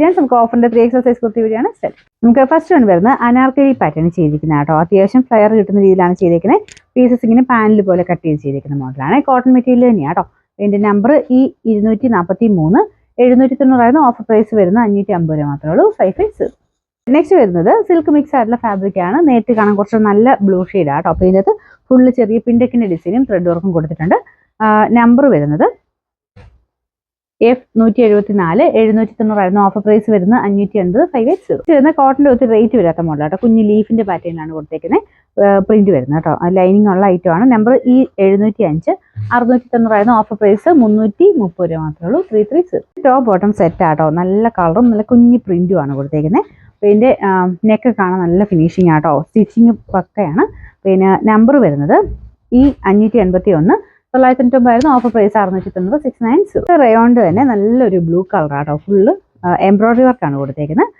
Gents നമുക്ക് ഓഫറിന്റെ 3 size kurti വഴിയാണ് set. നമുക്ക് ഫസ്റ്റ് വൺ വരുന്നത് അനാർക്കലി പാറ്റേൺ ചെയ്തിരിക്കുന്ന കേട്ടോ. അത്യാവശ്യം ഫ്ലയർ കിട്ടുന്ന രീതിയിലാണ് ചെയ്തിരിക്കുന്നത്. പീസസ് ഇങ്ങനെ പാനൽ പോലെ കട്ട് ചെയ്ത് ചെയ്തിരിക്കുന്ന മോഡലാണ്. കോട്ടൺ മെറ്റീരിയൽ തന്നെയാണ് കേട്ടോ. ഇതിന്റെ നമ്പർ ഈ 243. 790 ഓഫർ പ്രൈസ് വരുന്നത് 550 രൂപ മാത്രമേ ഉള്ളൂ. 5 നെക്സ്റ്റ് വരുന്നത് സിൽക്ക് മിക്സ് ആയിട്ടുള്ള ഫാബ്രിക് ആണ്. നേരിട്ട് കാണാൻ കുറച്ച് നല്ല ബ്ലൂ ഷെയ്ഡാണ് കേട്ടോ. അപ്പോൾ ഇതിനകത്ത് ഫുള്ള് ചെറിയ പിൻഡക്കിന്റെ ഡിസൈനും ത്രെഡ് വർക്കും കൊടുത്തിട്ടുണ്ട്. നമ്പർ വരുന്നത് F174. 790 ഓഫർ പ്രൈസ് വരുന്നത് 580. 5 വരുന്ന കോട്ടന്റെ ഒത്തിരി റേറ്റ് വരാത്ത മോഡൽ കേട്ടോ. കുഞ്ഞ് ലീഫിന്റെ പാറ്റേണിലാണ് കൊടുത്തേക്കുന്നത്. പ്രിന്റ് വരുന്നത് കേട്ടോ. ലൈനിങ് ഉള്ള ഐറ്റം ആണ്. നമ്പർ ഈ 705. 690 ഓഫർ പ്രൈസ് 330 രൂപ മാത്രമേ ഉള്ളൂ. 330. ടോപ്പ് ബോട്ടം സെറ്റ് ആട്ടോ. നല്ല കളറും നല്ല കുഞ്ഞ് പ്രിന്റും ആണ് കൊടുത്തേക്കുന്നത്. പിന്നെ നെക്ക് കാണാൻ നല്ല ഫിനിഷിംഗ് ആട്ടോ. സ്റ്റിച്ചിങ് പക്കയാണ്. പിന്നെ നമ്പർ വരുന്നത് ഈ 581. 990 ഓഫർ പ്രൈസ് 690. 690. റയോണ്ട് തന്നെ നല്ലൊരു ബ്ലൂ കളർ ആട്ടോ. ഫുള്ള് എംബ്രോയിഡറി വർക്കാണ് കൊടുത്തേക്കുന്നത്.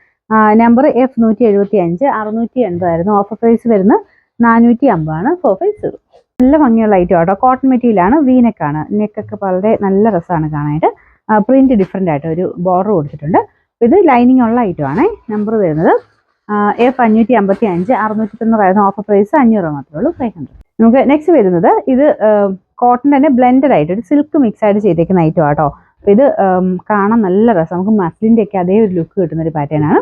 Number F175. 680 ഓഫർ പ്രൈസ് വരുന്നത് 450 450. നല്ല ഭംഗിയുള്ള ഐറ്റം ആട്ടോ. കോട്ടൺ മെറ്റീരിയൽ ആണ്. വീനെക്കാണ്. നെക്കൊക്കെ വളരെ നല്ല രസമാണ് കാണാനായിട്ട്. പ്രിന്റ് ഡിഫറെന്റ് ആയിട്ട് ഒരു ബോർഡർ കൊടുത്തിട്ടുണ്ട്. ഇത് ലൈനിങ് ഉള്ള ഐറ്റം ആണ്. നമ്പർ വരുന്നത് F555. 690 ഓഫർ പ്രൈസ് 500 മാത്രമേ ഉള്ളൂ. 500. നമുക്ക് നെക്സ്റ്റ് വരുന്നത് ഇത് കോട്ടൺ തന്നെ ബ്ലെൻഡഡ് ആയിട്ട് ഒരു സിൽക്ക് മിക്സ് ആയിട്ട് ചെയ്തേക്കുന്ന ഐറ്റം ആട്ടോ. അപ്പോൾ ഇത് കാണാൻ നല്ല രസം. നമുക്ക് മസ്ലിൻ്റെ ഒക്കെ അതേ ഒരു ലുക്ക് കിട്ടുന്ന ഒരു പാറ്റേൺ ആണ്.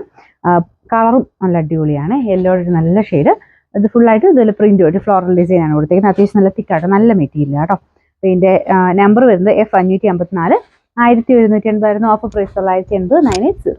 കളറും നല്ല അടിപൊളിയാണ്. യെല്ലോയുടെ ഒരു നല്ല ഷെയ്ഡ്. ഇത് ഫുള്ളായിട്ട് ഇതിൽ പ്രിന്റ് ഒരു ഫ്ലോറൽ ഡിസൈൻ ആണ് കൊടുത്തേക്കുന്നത്. അത്യാവശ്യം നല്ല തിക്കാട്ടോ. നല്ല മെറ്റീരിയൽ കേട്ടോ. അപ്പോൾ ഇതിൻ്റെ നമ്പർ വരുന്നത് F554. 1780 offer price 980. 980.